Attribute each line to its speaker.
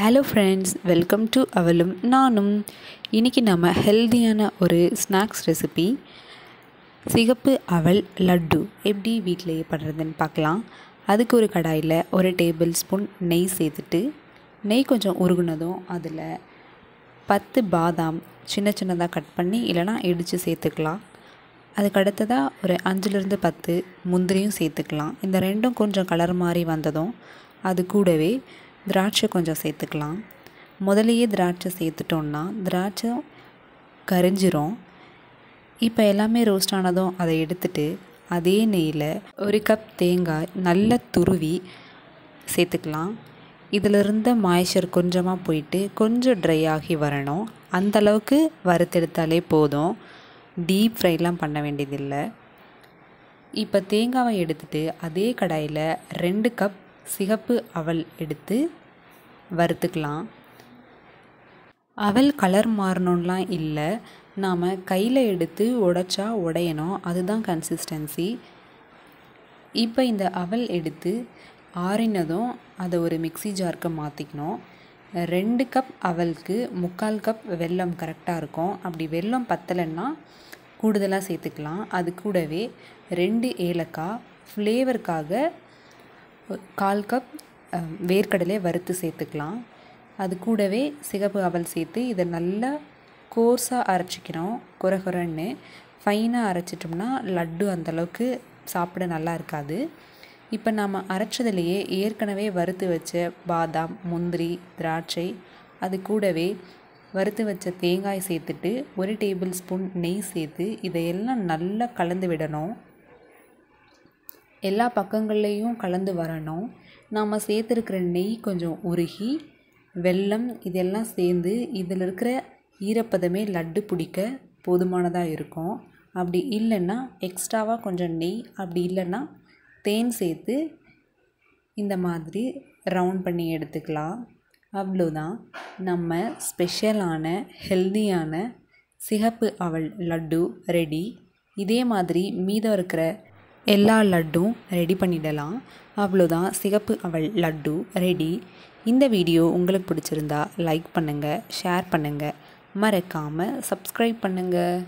Speaker 1: Hello friends, welcome to அவளும் நானும். இன்றைக்கி நம்ம ஹெல்தியான ஒரு ஸ்நாக்ஸ் ரெசிபி சிகப்பு அவல் லட்டு எப்படி வீட்டிலையே பண்ணுறதுன்னு பார்க்கலாம். அதுக்கு ஒரு கடாயில் ஒரு டேபிள் ஸ்பூன் நெய் சேர்த்துட்டு, நெய் கொஞ்சம் உருகுனதும் அதில் 10 பாதாம் சின்ன சின்னதாக கட் பண்ணி இல்லைனா இடித்து சேர்த்துக்கலாம். அதுக்கு அடுத்ததாக ஒரு 5லேருந்து 10 முந்திரியும் சேர்த்துக்கலாம். இந்த ரெண்டும் கொஞ்சம் கலர் மாதிரி வந்ததும் அது கூடவே திராட்சை கொஞ்சம் சேர்த்துக்கலாம். முதலையே திராட்சை சேர்த்துட்டோன்னா திராட்சை கரிஞ்சிரும். இப்போ எல்லாமே ரோஸ்ட் ஆனதும் அதை எடுத்துட்டு அதே நெய்யில் 1 கப் தேங்காய் நல்லா துருவி சேர்த்துக்கலாம். இதில் இருந்த மாய்ச்சர் கொஞ்சமாக போயிட்டு கொஞ்சம் ட்ரை ஆகி வரணும். அந்தளவுக்கு வறுத்தெடுத்தாலே போதும், டீப் ஃப்ரைலாம் பண்ண வேண்டியதில்லை. இப்போ தேங்காவை எடுத்துகிட்டு அதே கடாயில் 2 கப் சிகப்பு அவல் எடுத்து வறுத்துக்கலாம். அவல் கலர் மாறணும்லாம் இல்லை, நாம் கையில் எடுத்து உடைச்சா உடையணும், அதுதான் கன்சிஸ்டன்சி. இப்போ இந்த அவல் எடுத்து ஆறினதும் அதை ஒரு மிக்ஸி ஜாருக்கு மாற்றிக்கணும். 2 கப் அவலுக்கு 3/4 கப் வெல்லம் கரெக்டாக இருக்கும். அப்படி வெல்லம் பத்தலைன்னா கூடுதலாக சேர்த்துக்கலாம். அது கூடவே 2 ஏலக்காய், ஃப்ளேவருக்காக 1/4 கப் வேர்க்கடலை வறுத்து சேர்த்துக்கலாம். அது கூடவே சிகப்பு அவல் சேர்த்து இதை நல்லா கோர்ஸாக அரைச்சிக்கணும். குறகுறன்னு ஃபைனாக அரைச்சிட்டோம்னா லட்டு அந்தளவுக்கு சாப்பிட நல்லா இருக்காது. இப்போ நம்ம அரைச்சதுலேயே ஏற்கனவே வறுத்து வச்ச பாதாம், முந்திரி, திராட்சை, அது கூடவே வறுத்து வச்ச தேங்காய் சேர்த்துட்டு 1 டேபிள் ஸ்பூன் நெய் சேர்த்து இதையெல்லாம் நல்லா கலந்து விடணும். எல்லா பக்கங்கள்லேயும் கலந்து வரணும். நாம் சேர்த்துருக்கிற நெய் கொஞ்சம் உருகி வெல்லம் இதெல்லாம் சேர்ந்து இதில் இருக்கிற ஈரப்பதமே லட்டு பிடிக்க போதுமானதாக இருக்கும். அப்படி இல்லைன்னா எக்ஸ்ட்ராவாக கொஞ்சம் நெய், அப்படி இல்லைன்னா தேன் சேர்த்து இந்த மாதிரி ரவுண்ட் பண்ணி எடுத்துக்கலாம். அவ்வளோதான், நம்ம ஸ்பெஷலான ஹெல்தியான சிகப்பு அவல் லட்டு ரெடி. இதே மாதிரி மீதம் இருக்கிற எல்லா லட்டும் ரெடி பண்ணிடலாம். அவ்வளோதான், சிகப்பு அவல் லட்டு ரெடி. இந்த வீடியோ உங்களுக்கு பிடிச்சிருந்தா லைக் பண்ணுங்கள், ஷேர் பண்ணுங்கள், மறக்காமல் சப்ஸ்கிரைப் பண்ணுங்கள்.